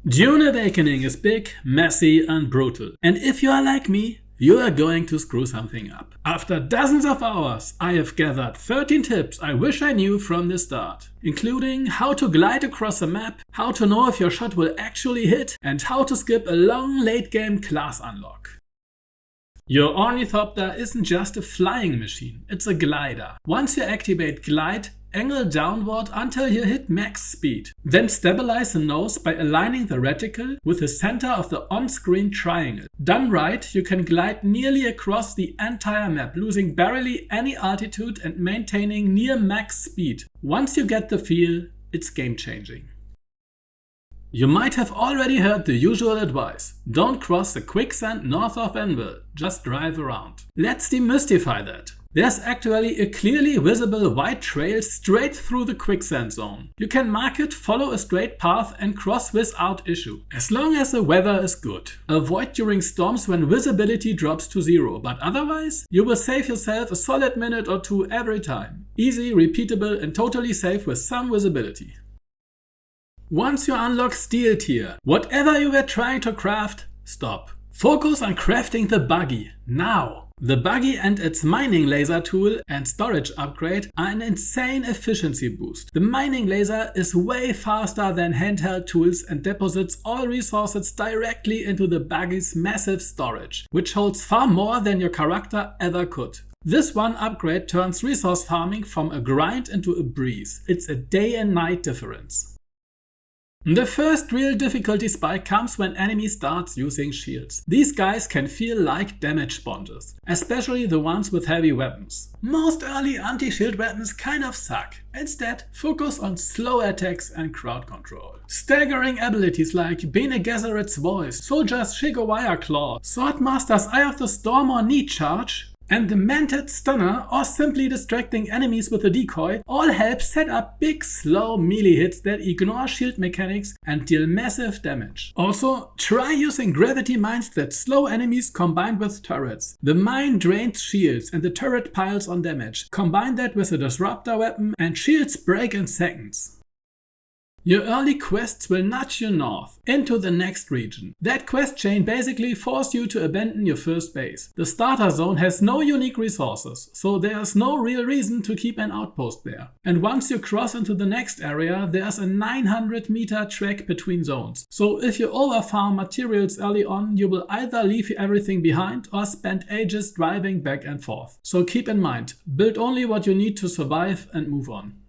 Dune Awakening is big, messy and brutal. And if you are like me, you are going to screw something up. After dozens of hours, I have gathered 13 tips I wish I knew from the start, including how to glide across a map, how to know if your shot will actually hit, and how to skip a long late game class unlock. Your ornithopter isn't just a flying machine, it's a glider. Once you activate glide, angle downward until you hit max speed. Then stabilize the nose by aligning the reticle with the center of the on-screen triangle. Done right, you can glide nearly across the entire map, losing barely any altitude and maintaining near max speed. Once you get the feel, it's game-changing. You might have already heard the usual advice. Don't cross the quicksand north of Anvil, just drive around. Let's demystify that. There's actually a clearly visible white trail straight through the quicksand zone. You can mark it, follow a straight path and cross without issue, as long as the weather is good. Avoid during storms when visibility drops to 0, but otherwise you will save yourself a solid minute or two every time. Easy, repeatable and totally safe with some visibility. Once you unlock Steel Tier, whatever you were trying to craft, stop. Focus on crafting the Buggy, now! The Buggy and its mining laser tool and storage upgrade are an insane efficiency boost. The mining laser is way faster than handheld tools and deposits all resources directly into the Buggy's massive storage, which holds far more than your character ever could. This one upgrade turns resource farming from a grind into a breeze. It's a day and night difference. The first real difficulty spike comes when enemy starts using shields. These guys can feel like damage sponges, especially the ones with heavy weapons. Most early anti-shield weapons kind of suck. Instead, focus on slow attacks and crowd control. Staggering abilities like Bene Gesserit's Voice, Soldier's Shigowaya Claw, Swordmaster's Eye of the Storm or Knee Charge, and the Manted Stunner or simply distracting enemies with a decoy all help set up big slow melee hits that ignore shield mechanics and deal massive damage. Also, try using gravity mines that slow enemies combined with turrets. The mine drains shields and the turret piles on damage. Combine that with a disruptor weapon and shields break in seconds. Your early quests will nudge you north, into the next region. That quest chain basically forces you to abandon your first base. The starter zone has no unique resources, so there's no real reason to keep an outpost there. And once you cross into the next area, there's a 900-meter trek between zones. So if you overfarm materials early on, you will either leave everything behind or spend ages driving back and forth. So keep in mind, build only what you need to survive and move on.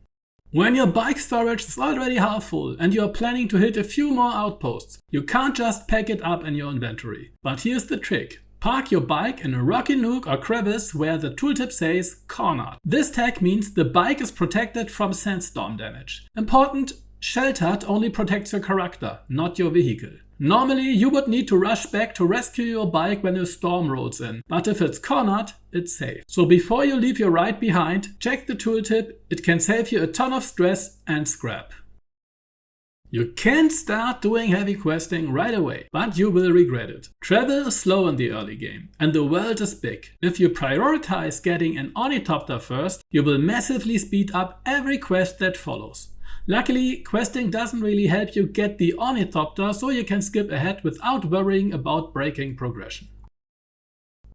When your bike storage is already half full and you are planning to hit a few more outposts, you can't just pack it up in your inventory. But here's the trick. Park your bike in a rocky nook or crevice where the tooltip says cornered. This tag means the bike is protected from sandstorm damage. Important, sheltered only protects your character, not your vehicle. Normally you would need to rush back to rescue your bike when a storm rolls in, but if it's cornered, it's safe. So before you leave your ride behind, check the tooltip, it can save you a ton of stress and scrap. You can't start doing heavy questing right away, but you will regret it. Travel is slow in the early game, and the world is big. If you prioritize getting an ornithopter first, you will massively speed up every quest that follows. Luckily, questing doesn't really help you get the ornithopter, so you can skip ahead without worrying about breaking progression.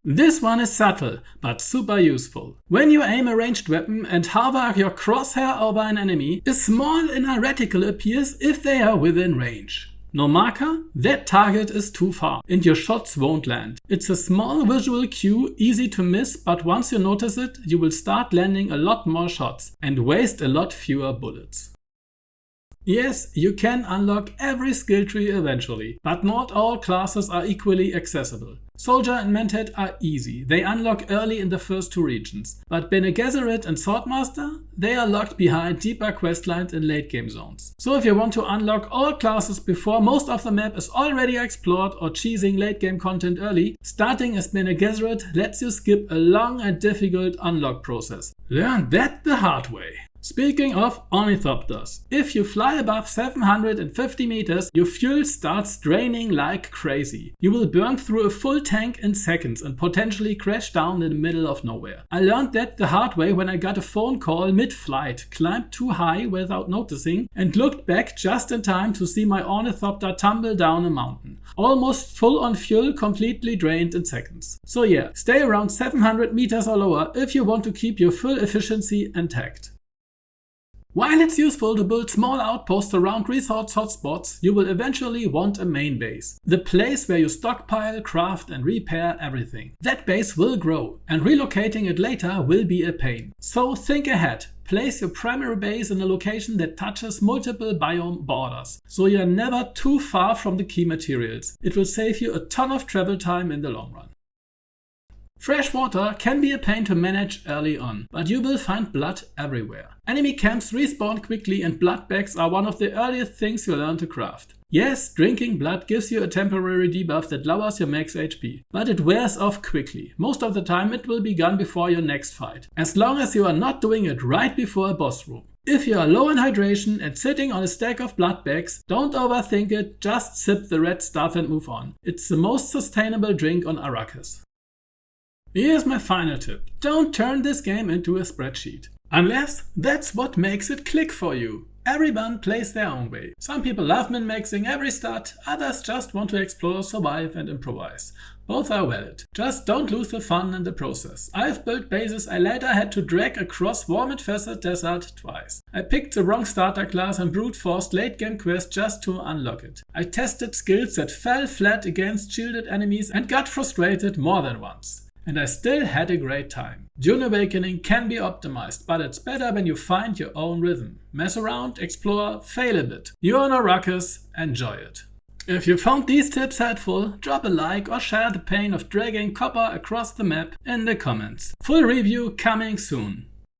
This one is subtle, but super useful. When you aim a ranged weapon and hover your crosshair over an enemy, a small inner reticle appears if they are within range. No marker? That target is too far, and your shots won't land. It's a small visual cue, easy to miss, but once you notice it, you will start landing a lot more shots and waste a lot fewer bullets. Yes, you can unlock every skill tree eventually, but not all classes are equally accessible. Soldier and Manted are easy, they unlock early in the first two regions, but Bene Gesserit and Swordmaster, they are locked behind deeper questlines in late game zones. So if you want to unlock all classes before most of the map is already explored or cheesing late game content early, starting as Bene Gesserit lets you skip a long and difficult unlock process. Learn that the hard way. Speaking of ornithopters, if you fly above 750 meters, your fuel starts draining like crazy. You will burn through a full tank in seconds and potentially crash down in the middle of nowhere. I learned that the hard way when I got a phone call mid-flight, climbed too high without noticing, and looked back just in time to see my ornithopter tumble down a mountain. Almost full on fuel, completely drained in seconds. So yeah, stay around 700 meters or lower if you want to keep your full efficiency intact. While it's useful to build small outposts around resource hotspots, you will eventually want a main base. The place where you stockpile, craft and repair everything. That base will grow, and relocating it later will be a pain. So think ahead. Place your primary base in a location that touches multiple biome borders, so you're never too far from the key materials. It will save you a ton of travel time in the long run. Fresh water can be a pain to manage early on, but you will find blood everywhere. Enemy camps respawn quickly and blood bags are one of the earliest things you learn to craft. Yes, drinking blood gives you a temporary debuff that lowers your max HP, but it wears off quickly. Most of the time it will be gone before your next fight, as long as you are not doing it right before a boss room. If you are low in hydration and sitting on a stack of blood bags, don't overthink it, just sip the red stuff and move on. It's the most sustainable drink on Arrakis. Here's my final tip. Don't turn this game into a spreadsheet. Unless that's what makes it click for you. Everyone plays their own way. Some people love min-maxing every stat, others just want to explore, survive and improvise. Both are valid. Just don't lose the fun in the process. I've built bases I later had to drag across warm-infested desert twice. I picked the wrong starter class and brute-forced late-game quests just to unlock it. I tested skills that fell flat against shielded enemies and got frustrated more than once. And I still had a great time. Dune Awakening can be optimized, but it's better when you find your own rhythm. Mess around, explore, fail a bit. You're on Arrakis, enjoy it. If you found these tips helpful, drop a like or share the pain of dragging copper across the map in the comments. Full review coming soon.